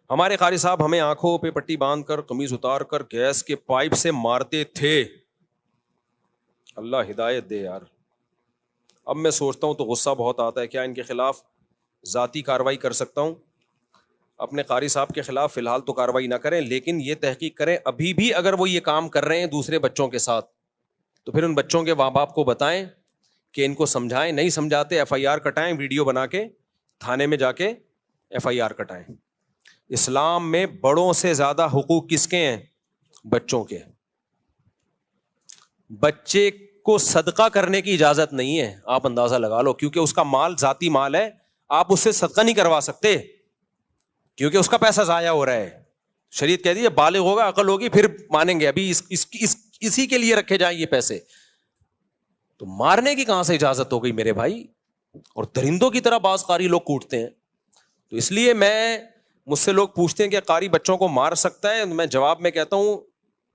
ہمارے قاری صاحب ہمیں آنکھوں پہ پٹی باندھ کر قمیض اتار کر گیس کے پائپ سے مارتے تھے. اللہ ہدایت دے یار. اب میں سوچتا ہوں تو غصہ بہت آتا ہے, کیا ان کے خلاف ذاتی کارروائی کر سکتا ہوں؟ اپنے قاری صاحب کے خلاف فی الحال تو کارروائی نہ کریں, لیکن یہ تحقیق کریں ابھی بھی اگر وہ یہ کام کر رہے ہیں دوسرے بچوں کے ساتھ تو پھر ان بچوں کے ماں باپ کو بتائیں کہ ان کو سمجھائیں. نہیں سمجھاتے ایف آئی آر کٹائیں, ویڈیو بنا کے تھانے میں جا کے ایف آئی آر کٹائیں. اسلام میں بڑوں سے زیادہ حقوق کس کے ہیں؟ بچوں کے. بچے کو صدقہ کرنے کی اجازت نہیں ہے, آپ اندازہ لگا لو, کیونکہ اس کا مال ذاتی مال ہے, آپ اس سے صدقہ نہیں کروا سکتے کیونکہ اس کا پیسہ ضائع ہو رہا ہے. شریعت کہہ دی ہے بالغ ہوگا, عقل ہوگی پھر مانیں گے, ابھی اسی کے لیے رکھے جائیں یہ پیسے. تو مارنے کی کہاں سے اجازت ہو گئی میرے بھائی؟ اور درندوں کی طرح بعض قاری لوگ کوٹتے ہیں. تو اس لیے مجھ سے لوگ پوچھتے ہیں کہ قاری بچوں کو مار سکتا ہے؟ میں جواب میں کہتا ہوں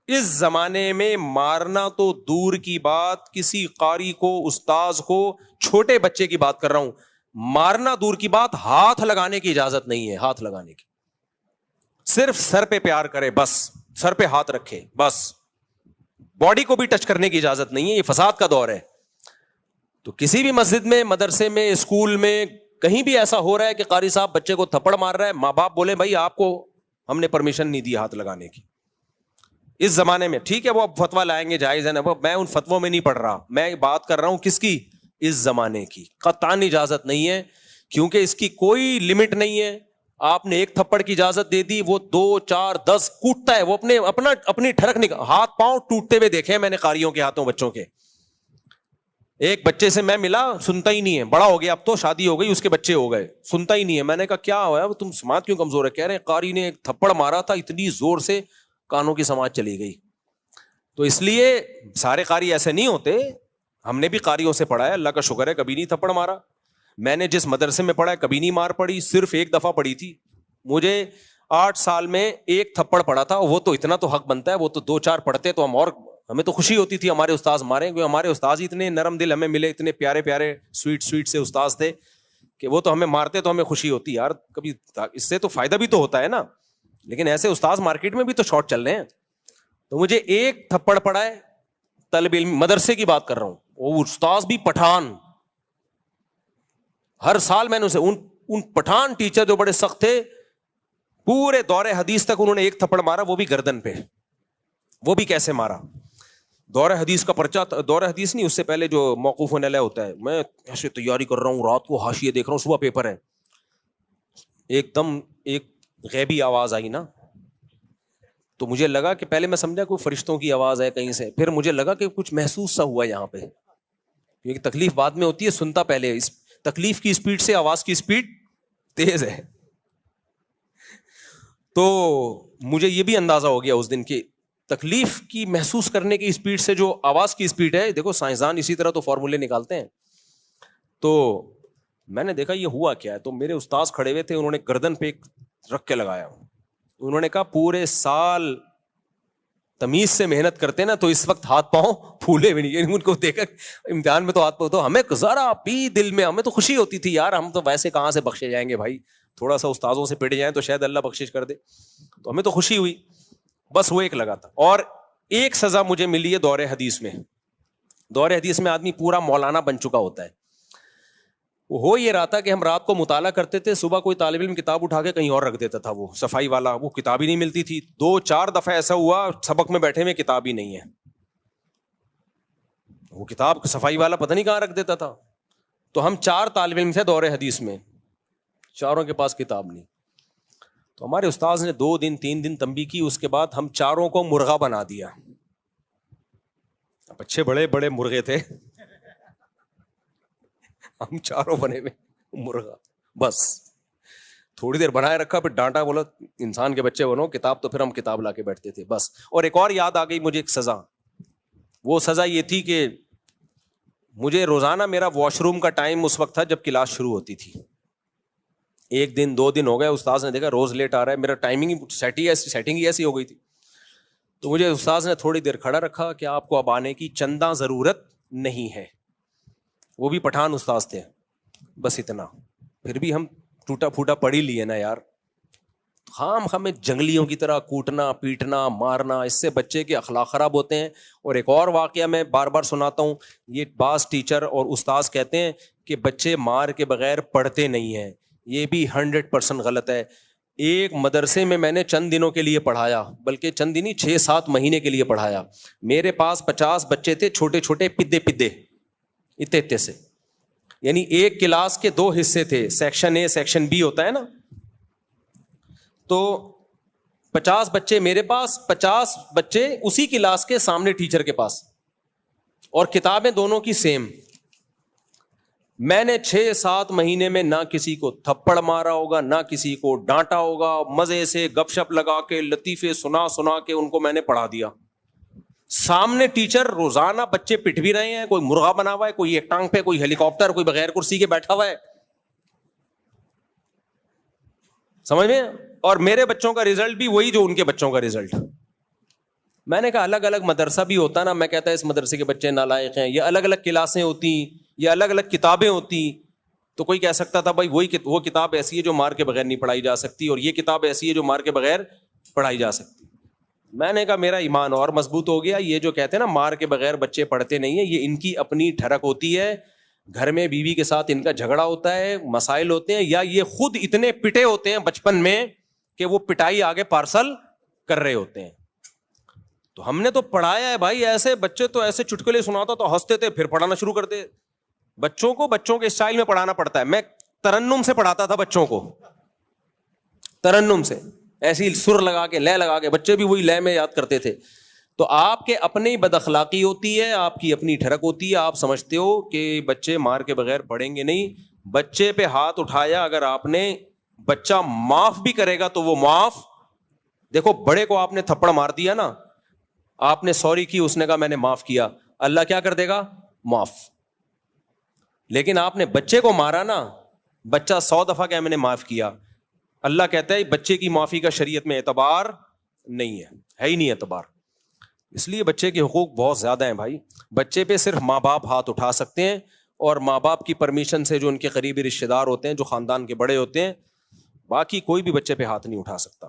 اس زمانے میں مارنا تو دور کی بات, کسی قاری کو, استاذ کو, چھوٹے بچے کی بات کر رہا ہوں, مارنا دور کی بات, ہاتھ لگانے کی اجازت نہیں ہے. ہاتھ لگانے کی صرف سر پہ پیار کرے بس, سر پہ ہاتھ رکھے بس, باڈی کو بھی ٹچ کرنے کی اجازت نہیں ہے. یہ فساد کا دور ہے. تو کسی بھی مسجد میں, مدرسے میں, اسکول میں, کہیں بھی ایسا ہو رہا ہے کہ قاری صاحب بچے کو تھپڑ مار رہا ہے, ماں باپ بولے بھائی آپ کو ہم نے پرمیشن نہیں دی ہاتھ لگانے کی. اس زمانے میں ٹھیک ہے وہ اب فتویٰ لائیں گے, جائز ہے نا, میں ان فتووں میں نہیں پڑھ رہا, میں بات کر رہا ہوں کس کی؟ اس زمانے کی. قطعاً اجازت نہیں ہے, کیونکہ اس کی کوئی لمٹ نہیں ہے. آپ نے ایک تھپڑ کی اجازت دے دی, وہ 2 4 10 کوٹتا ہے, وہ اپنی ٹھڑک نکال, ہاتھ پاؤں ٹوٹتے ہوئے دیکھے میں نے قاریوں کے ہاتھوں بچوں کے. ایک بچے سے میں ملا, سنتا ہی نہیں ہے, بڑا ہو گیا اب تو, شادی ہو گئی, اس کے بچے ہو گئے, سنتا ہی نہیں ہے. میں نے کہا کیا ہوا ہے, تم سماعت کیوں کمزور ہے؟ کہہ رہے ہیں قاری نے ایک تھپڑ مارا تھا اتنی زور سے کانوں کی سماعت چلی گئی. تو اس لیے سارے قاری ایسے نہیں ہوتے, ہم نے بھی قاریوں سے پڑھا ہے, اللہ کا شکر ہے کبھی نہیں تھپڑ مارا. میں نے جس مدرسے میں پڑھا ہے کبھی نہیں مار پڑی, صرف ایک دفعہ پڑی تھی. مجھے 8 سال میں ایک تھپڑ پڑا تھا, وہ تو اتنا تو حق بنتا ہے, وہ تو 2 4 پڑھتے تو ہمیں تو خوشی ہوتی تھی ہمارے استاذ مارے, کیونکہ ہمارے استاذ اتنے نرم دل ہمیں ملے, اتنے پیارے پیارے سویٹ سے استاذ تھے کہ وہ تو ہمیں مارتے تو ہمیں خوشی ہوتی یار, کبھی اس سے تو فائدہ بھی تو ہوتا ہے نا. لیکن ایسے استاذ مارکیٹ میں بھی تو شارٹ چل رہے ہیں. تو مجھے ایک تھپڑ پڑا ہے, طالب علم مدرسے کی بات کر رہا ہوں, وہ استاذ بھی پٹھان. ہر سال میں نے اسے ان پٹھان ٹیچر جو بڑے سخت تھے, پورے دور حدیث تک انہوں نے ایک تھپڑ مارا, وہ بھی گردن پہ. وہ بھی کیسے مارا؟ دور حدیث کا پرچہ, دور حدیث نہیں, اس سے پہلے جو موقوف علیہ ہوتا ہے, میں ایسے تیاری کر رہا ہوں, رات کو حاشیے دیکھ رہا ہوں, صبح پیپر ہے, ایک دم ایک غیبی آواز آئی نا, تو مجھے لگا کہ پہلے میں سمجھا کوئی فرشتوں کی آواز ہے کہیں سے, پھر مجھے لگا کہ کچھ محسوس سا ہوا یہاں پہ, کیونکہ تکلیف بعد میں ہوتی ہے, سنتا پہلے. اس تکلیف کی اسپیڈ سے آواز کی اسپیڈ تیز ہے. تو مجھے یہ بھی اندازہ ہو گیا اس دن کی تکلیف کی محسوس کرنے کی اسپیڈ سے جو آواز کی اسپیڈ ہے, دیکھو سائنسدان اسی طرح تو فارمولے نکالتے ہیں. تو میں نے دیکھا یہ ہوا کیا ہے, تو میرے استاذ کھڑے ہوئے تھے, انہوں نے گردن پہ رکھ کے لگایا. انہوں نے کہا پورے سال تمیز سے محنت کرتے نا, تو اس وقت ہاتھ پاؤں پھولے بھی نہیں. ان کو دیکھا امتحان میں تو ہاتھ پاؤں, تو ہمیں ذرا بھی دل میں ہمیں تو خوشی ہوتی تھی یار, ہم تو ویسے کہاں سے بخشے جائیں گے بھائی, تھوڑا سا استاذوں سے پڑ جائیں تو شاید اللہ بخشش کر دے, تو ہمیں تو خوشی ہوئی. بس وہ ایک لگا تھا. اور ایک سزا مجھے ملی ہے دور حدیث میں. دور حدیث میں آدمی پورا مولانا بن چکا ہوتا ہے. ہو یہ رہا تھا کہ ہم رات کو مطالعہ کرتے تھے, صبح کوئی طالب علم کتاب اٹھا کے کہیں اور رکھ دیتا تھا, وہ صفائی والا, وہ کتاب ہی نہیں ملتی تھی. 2 4 دفعہ ایسا ہوا سبق میں بیٹھے میں کتاب ہی نہیں ہے, وہ کتاب صفائی والا پتہ نہیں کہاں رکھ دیتا تھا. تو ہم 4 طالب علم تھے دور حدیث میں, چاروں کے پاس کتاب نہیں. تو ہمارے استاذ نے 2 دن 3 دن تنبیہ کی, اس کے بعد ہم چاروں کو مرغا بنا دیا. اب اچھے بڑے بڑے مرغے تھے, ہم چاروں بنے ہوئے مرغا. بس تھوڑی دیر بنائے رکھا, پھر ڈانٹا, بولا انسان کے بچے بنو, کتاب تو پھر ہم کتاب لا کے بیٹھتے تھے بس. اور ایک اور یاد آ گئی مجھے ایک سزا. وہ سزا یہ تھی کہ مجھے روزانہ میرا واش روم کا ٹائم اس وقت تھا جب کلاس شروع ہوتی تھی. 1 دن 2 دن ہو گئے, استاذ نے دیکھا روز لیٹ آ رہا ہے, میرا ٹائمنگ سیٹنگ ہی ایسی ہو گئی تھی. تو مجھے استاذ نے تھوڑی دیر کھڑا رکھا کہ آپ کو اب آنے کی چندہ ضرورت نہیں ہے. وہ بھی پٹھان استاذ تھے, بس اتنا. پھر بھی ہم ٹوٹا پھوٹا پڑھ ہی لیے نا یار, خام ہمیں جنگلیوں کی طرح کوٹنا پیٹنا مارنا، اس سے بچے کے اخلاق خراب ہوتے ہیں. اور ایک اور واقعہ میں بار بار سناتا ہوں، یہ بعض ٹیچر اور استاذ کہتے ہیں کہ بچے مار کے بغیر پڑھتے نہیں ہیں، یہ بھی 100% غلط ہے. ایک مدرسے میں نے چند دنوں کے لیے پڑھایا، بلکہ چند دن ہی 6-7 مہینے کے لیے پڑھایا. میرے پاس 50 بچے تھے، چھوٹے چھوٹے پدے اتنے سے، یعنی ایک کلاس کے 2 حصے تھے، سیکشن اے سیکشن بی ہوتا ہے نا. تو 50 بچے میرے پاس، 50 بچے اسی کلاس کے سامنے ٹیچر کے پاس، اور کتابیں دونوں کی سیم. میں نے 6-7 مہینے میں نہ کسی کو تھپڑ مارا ہوگا، نہ کسی کو ڈانٹا ہوگا، مزے سے گپ شپ لگا کے لطیفے سنا کے ان کو میں نے پڑھا دیا. سامنے ٹیچر روزانہ بچے پٹ بھی رہے ہیں، کوئی مرغا بنا ہوا ہے، کوئی ایک ٹانگ پہ، کوئی ہیلی کاپٹر، کوئی بغیر کرسی کے بیٹھا ہوا ہے، سمجھ میں. اور میرے بچوں کا رزلٹ بھی وہی جو ان کے بچوں کا رزلٹ. میں نے کہا الگ الگ مدرسہ بھی ہوتا نا، میں کہتا ہے اس مدرسے کے بچے نالائق ہیں، یا الگ الگ کلاسیں ہوتی، یا الگ الگ کتابیں ہوتی، تو کوئی کہہ سکتا تھا بھائی وہ کتاب ایسی ہے جو مار کے بغیر نہیں پڑھائی جا سکتی، اور یہ کتاب ایسی ہے جو مار کے بغیر پڑھائی جا سکتی. میں نے کہا میرا ایمان اور مضبوط ہو گیا. یہ جو کہتے ہیں نا مار کے بغیر بچے پڑھتے نہیں ہیں، یہ ان کی اپنی ٹھڑک ہوتی ہے، گھر میں بیوی کے ساتھ ان کا جھگڑا ہوتا ہے، مسائل ہوتے ہیں، یا یہ خود اتنے پٹے ہوتے ہیں بچپن میں کہ وہ پٹائی آگے پارسل کر رہے ہوتے ہیں. تو ہم نے تو پڑھایا ہے بھائی، ایسے بچے تو ایسے چٹکلے سناتا تو ہنستے تھے، پھر پڑھانا شروع کرتے. بچوں کو بچوں کے اسٹائل میں پڑھانا پڑتا ہے. میں ترنم سے پڑھاتا تھا بچوں کو، ترنم سے ایسی سر لگا کے لے لگا کے، بچے بھی وہی لے میں یاد کرتے تھے. تو آپ کے اپنی بد اخلاقی ہوتی ہے، آپ کی اپنی ٹھڑک ہوتی ہے، آپ سمجھتے ہو کہ بچے مار کے بغیر پڑھیں گے نہیں. بچے پہ ہاتھ اٹھایا اگر آپ نے، بچہ معاف بھی کرے گا تو وہ معاف. دیکھو بڑے کو آپ نے تھپڑ مار دیا نا، آپ نے سوری کی، اس نے کہا میں نے معاف کیا، اللہ کیا کر دے گا؟ معاف. لیکن آپ نے بچے کو مارا نا، بچہ 100 دفعہ کہ میں نے معاف کیا، اللہ کہتا ہے بچے کی معافی کا شریعت میں اعتبار نہیں ہے ہی نہیں اعتبار. اس لیے بچے کے حقوق بہت زیادہ ہیں بھائی. بچے پہ صرف ماں باپ ہاتھ اٹھا سکتے ہیں، اور ماں باپ کی پرمیشن سے جو ان کے قریبی رشتے دار ہوتے ہیں، جو خاندان کے بڑے ہوتے ہیں، باقی کوئی بھی بچے پہ ہاتھ نہیں اٹھا سکتا.